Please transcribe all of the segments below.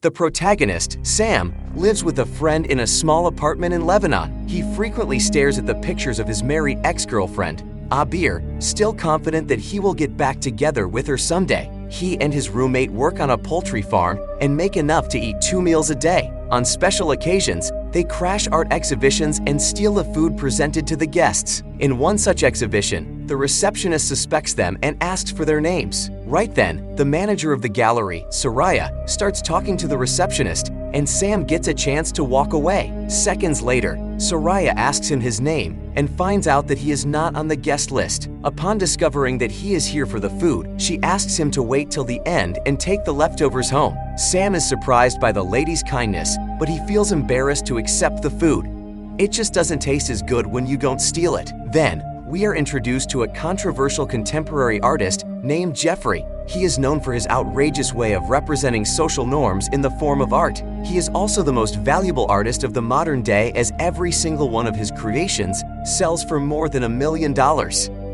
The protagonist, Sam, lives with a friend in a small apartment in Lebanon. He frequently stares at the pictures of his married ex-girlfriend, Abir, still confident that he will get back together with her someday. He and his roommate work on a poultry farm and make enough to eat 2 meals a day. On special occasions, they crash art exhibitions and steal the food presented to the guests. In one such exhibition, the receptionist suspects them and asks for their names. Right then, the manager of the gallery, Soraya, starts talking to the receptionist, and Sam gets a chance to walk away. Seconds later, Soraya asks him his name and finds out that he is not on the guest list. Upon discovering that he is here for the food, she asks him to wait till the end and take the leftovers home. Sam is surprised by the lady's kindness, but he feels embarrassed to accept the food. It just doesn't taste as good when you don't steal it. Then, we are introduced to a controversial contemporary artist named Jeffrey. He is known for his outrageous way of representing social norms in the form of art. He is also the most valuable artist of the modern day, as every single one of his creations sells for more than $1 million.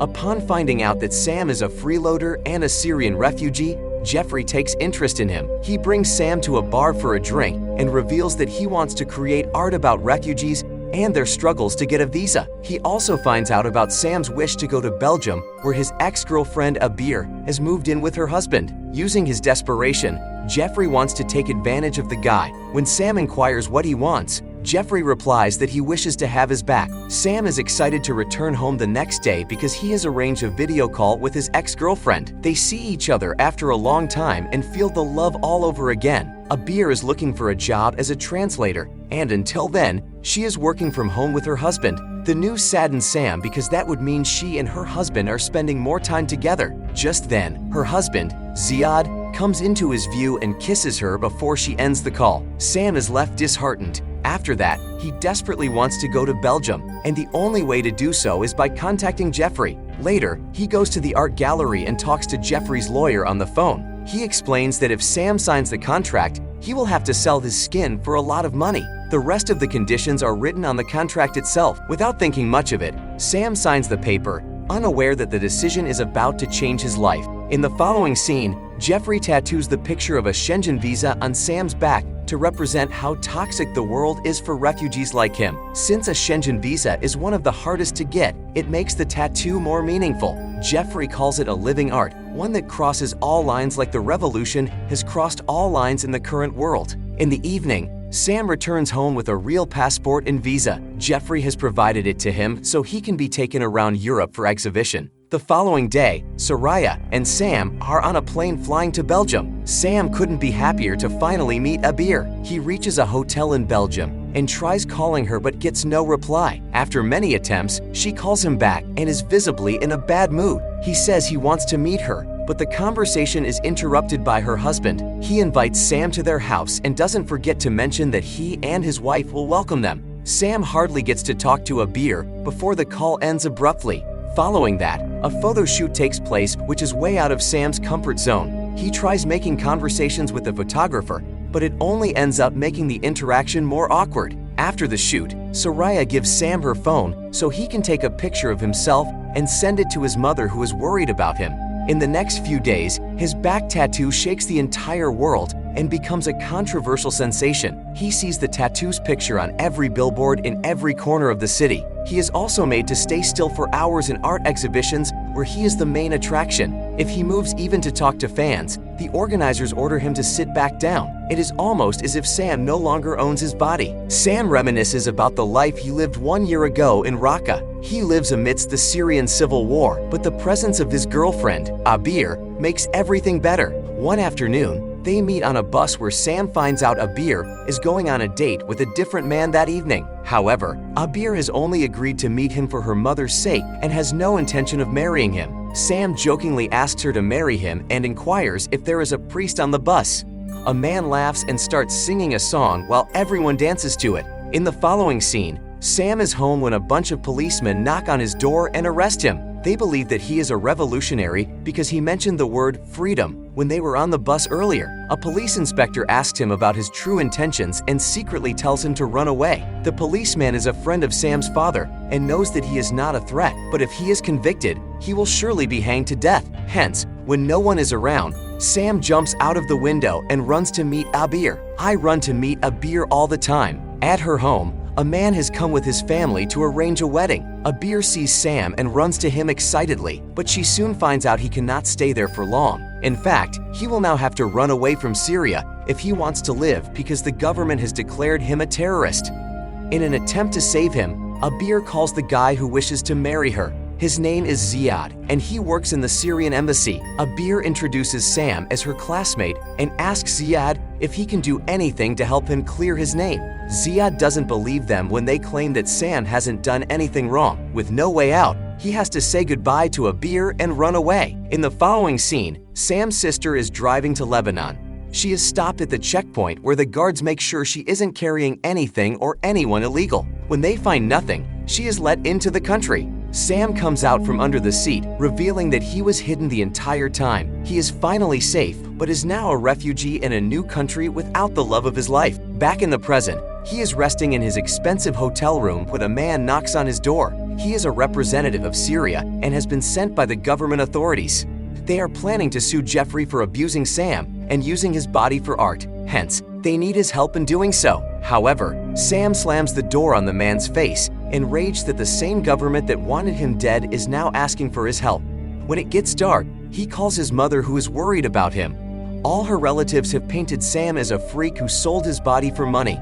Upon finding out that Sam is a freeloader and a Syrian refugee, Jeffrey takes interest in him. He brings Sam to a bar for a drink and reveals that he wants to create art about refugees and their struggles to get a visa. He also finds out about Sam's wish to go to Belgium, where his ex-girlfriend Abir has moved in with her husband. Using his desperation, Jeffrey wants to take advantage of the guy. When Sam inquires what he wants, Jeffrey replies that he wishes to have his back. Sam is excited to return home the next day because he has arranged a video call with his ex-girlfriend. They see each other after a long time and feel the love all over again. Abir is looking for a job as a translator, and until then, she is working from home with her husband. The news saddens Sam because that would mean she and her husband are spending more time together. Just then, her husband, Ziad, comes into his view and kisses her before she ends the call. Sam is left disheartened. After that, he desperately wants to go to Belgium, and the only way to do so is by contacting Jeffrey. Later, he goes to the art gallery and talks to Jeffrey's lawyer on the phone. He explains that if Sam signs the contract, he will have to sell his skin for a lot of money. The rest of the conditions are written on the contract itself. Without thinking much of it, Sam signs the paper, unaware that the decision is about to change his life. In the following scene, Jeffrey tattoos the picture of a Schengen visa on Sam's back to represent how toxic the world is for refugees like him. Since a Schengen visa is one of the hardest to get, it makes the tattoo more meaningful. Jeffrey calls it a living art, one that crosses all lines like the revolution has crossed all lines in the current world. In the evening, Sam returns home with a real passport and visa. Jeffrey has provided it to him so he can be taken around Europe for exhibition. The following day, Soraya and Sam are on a plane flying to Belgium. Sam couldn't be happier to finally meet Abir. He reaches a hotel in Belgium and tries calling her but gets no reply. After many attempts, she calls him back and is visibly in a bad mood. He says he wants to meet her, but the conversation is interrupted by her husband. He invites Sam to their house and doesn't forget to mention that he and his wife will welcome them. Sam hardly gets to talk to Abir before the call ends abruptly. Following that, a photo shoot takes place, which is way out of Sam's comfort zone. He tries making conversations with the photographer, but it only ends up making the interaction more awkward. After the shoot, Soraya gives Sam her phone so he can take a picture of himself and send it to his mother, who is worried about him. In the next few days, his back tattoo shakes the entire world and becomes a controversial sensation. He sees the tattoo's picture on every billboard in every corner of the city. He is also made to stay still for hours in art exhibitions where he is the main attraction. If he moves even to talk to fans, the organizers order him to sit back down. It is almost as if Sam no longer owns his body. Sam reminisces about the life he lived 1 year ago in Raqqa. He lives amidst the Syrian civil war, but the presence of his girlfriend, Abir, makes everything better. One afternoon, they meet on a bus where Sam finds out Abir is going on a date with a different man that evening. However, Abir has only agreed to meet him for her mother's sake and has no intention of marrying him. Sam jokingly asks her to marry him and inquires if there is a priest on the bus. A man laughs and starts singing a song while everyone dances to it. In the following scene, Sam is home when a bunch of policemen knock on his door and arrest him. They believe that he is a revolutionary because he mentioned the word freedom when they were on the bus earlier. A police inspector asks him about his true intentions and secretly tells him to run away. The policeman is a friend of Sam's father and knows that he is not a threat, but if he is convicted, he will surely be hanged to death. Hence, when no one is around, Sam jumps out of the window and runs to meet Abir. I run to meet Abir all the time. At her home, a man has come with his family to arrange a wedding. Abir sees Sam and runs to him excitedly, but she soon finds out he cannot stay there for long. In fact, he will now have to run away from Syria if he wants to live because the government has declared him a terrorist. In an attempt to save him, Abir calls the guy who wishes to marry her. His name is Ziad, and he works in the Syrian embassy. Abir introduces Sam as her classmate and asks Ziad if he can do anything to help him clear his name. Ziad doesn't believe them when they claim that Sam hasn't done anything wrong. With no way out, he has to say goodbye to Abir and run away. In the following scene, Sam's sister is driving to Lebanon. She is stopped at the checkpoint where the guards make sure she isn't carrying anything or anyone illegal. When they find nothing, she is let into the country. Sam comes out from under the seat, revealing that he was hidden the entire time. He is finally safe, but is now a refugee in a new country without the love of his life. Back in the present, he is resting in his expensive hotel room when a man knocks on his door. He is a representative of Syria and has been sent by the government authorities. They are planning to sue Jeffrey for abusing Sam and using his body for art. Hence, they need his help in doing so. However, Sam slams the door on the man's face, enraged that the same government that wanted him dead is now asking for his help. When it gets dark, he calls his mother, who is worried about him. All her relatives have painted Sam as a freak who sold his body for money.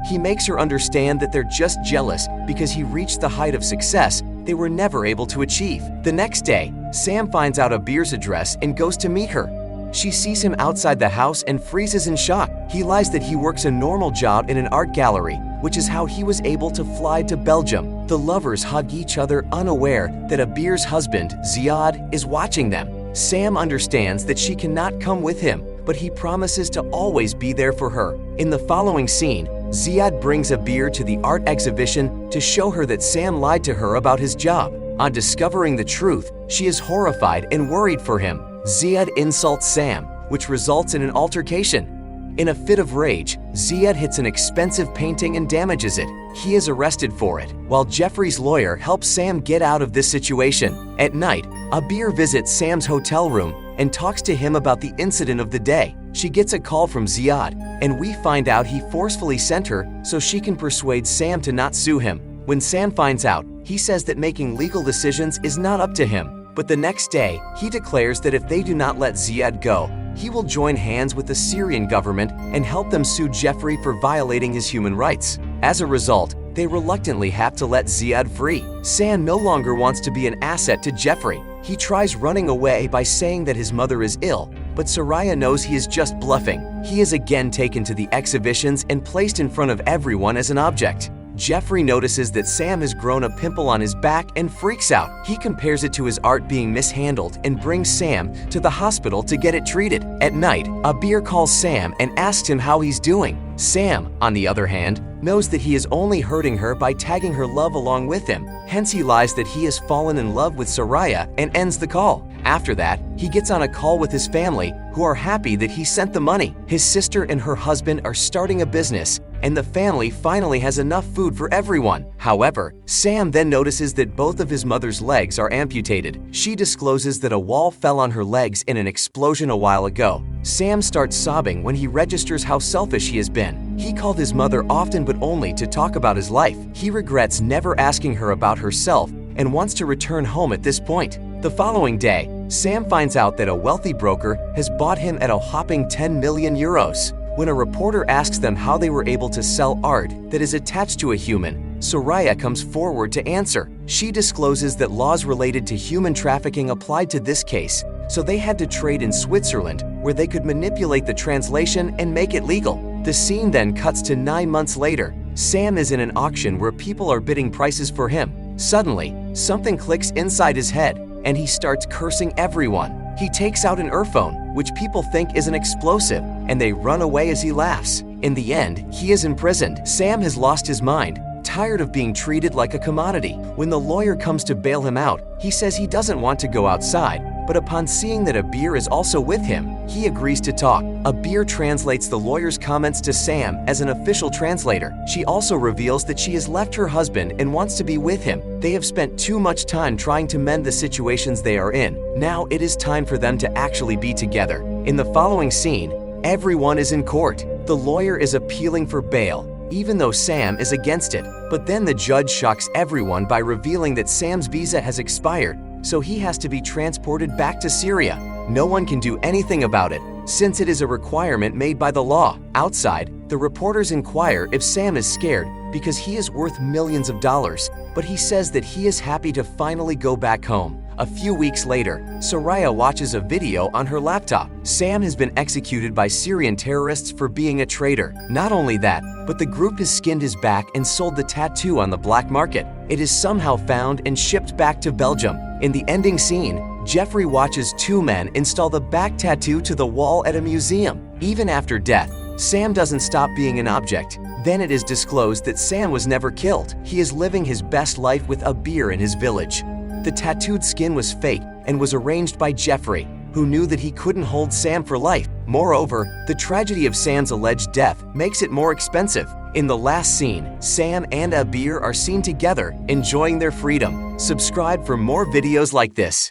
He makes her understand that they're just jealous because he reached the height of success they were never able to achieve. The next day, Sam finds out Abir's address and goes to meet her. She sees him outside the house and freezes in shock. He lies that he works a normal job in an art gallery, which is how he was able to fly to Belgium. The lovers hug each other, unaware that Abir's husband, Ziad, is watching them. Sam understands that she cannot come with him, but he promises to always be there for her. In the following scene, Ziad brings Abir to the art exhibition to show her that Sam lied to her about his job. On discovering the truth, she is horrified and worried for him. Ziad insults Sam, which results in an altercation. In a fit of rage, Ziad hits an expensive painting and damages it. He is arrested for it, while Jeffrey's lawyer helps Sam get out of this situation. At night, Abir visits Sam's hotel room and talks to him about the incident of the day. She gets a call from Ziad, and we find out he forcefully sent her so she can persuade Sam to not sue him. When Sam finds out, he says that making legal decisions is not up to him. But the next day, he declares that if they do not let Ziad go, he will join hands with the Syrian government and help them sue Jeffrey for violating his human rights. As a result, they reluctantly have to let Ziad free. Sam no longer wants to be an asset to Jeffrey. He tries running away by saying that his mother is ill, but Soraya knows he is just bluffing. He is again taken to the exhibitions and placed in front of everyone as an object. Jeffrey notices that Sam has grown a pimple on his back and freaks out. He compares it to his art being mishandled and brings Sam to the hospital to get it treated. At night, Abir calls Sam and asks him how he's doing. Sam, on the other hand, knows that he is only hurting her by tagging her love along with him. Hence he lies that he has fallen in love with Soraya and ends the call. After that, he gets on a call with his family, who are happy that he sent the money. His sister and her husband are starting a business, and the family finally has enough food for everyone. However, Sam then notices that both of his mother's legs are amputated. She discloses that a wall fell on her legs in an explosion a while ago. Sam starts sobbing when he registers how selfish he has been. He called his mother often but only to talk about his life. He regrets never asking her about herself and wants to return home at this point. The following day, Sam finds out that a wealthy broker has bought him at a whopping 10 million euros. When a reporter asks them how they were able to sell art that is attached to a human, Soraya comes forward to answer. She discloses that laws related to human trafficking applied to this case, so they had to trade in Switzerland, where they could manipulate the translation and make it legal. The scene then cuts to 9 months later. Sam is in an auction where people are bidding prices for him. Suddenly, something clicks inside his head, and he starts cursing everyone. He takes out an earphone, which people think is an explosive, and they run away as he laughs. In the end, he is imprisoned. Sam has lost his mind, tired of being treated like a commodity. When the lawyer comes to bail him out, he says he doesn't want to go outside, but upon seeing that Abir is also with him, he agrees to talk. Abir translates the lawyer's comments to Sam as an official translator. She also reveals that she has left her husband and wants to be with him. They have spent too much time trying to mend the situations they are in. Now it is time for them to actually be together. In the following scene, everyone is in court. The lawyer is appealing for bail, even though Sam is against it. But then the judge shocks everyone by revealing that Sam's visa has expired, so he has to be transported back to Syria. No one can do anything about it, since it is a requirement made by the law. Outside, the reporters inquire if Sam is scared because he is worth millions of dollars, but he says that he is happy to finally go back home. A few weeks later, Soraya watches a video on her laptop. Sam has been executed by Syrian terrorists for being a traitor. Not only that, but the group has skinned his back and sold the tattoo on the black market. It is somehow found and shipped back to Belgium. In the ending scene, Jeffrey watches two men install the back tattoo to the wall at a museum. Even after death, Sam doesn't stop being an object. Then it is disclosed that Sam was never killed. He is living his best life with Abir in his village. The tattooed skin was fake and was arranged by Jeffrey, who knew that he couldn't hold Sam for life. Moreover, the tragedy of Sam's alleged death makes it more expensive. In the last scene, Sam and Abir are seen together, enjoying their freedom. Subscribe for more videos like this.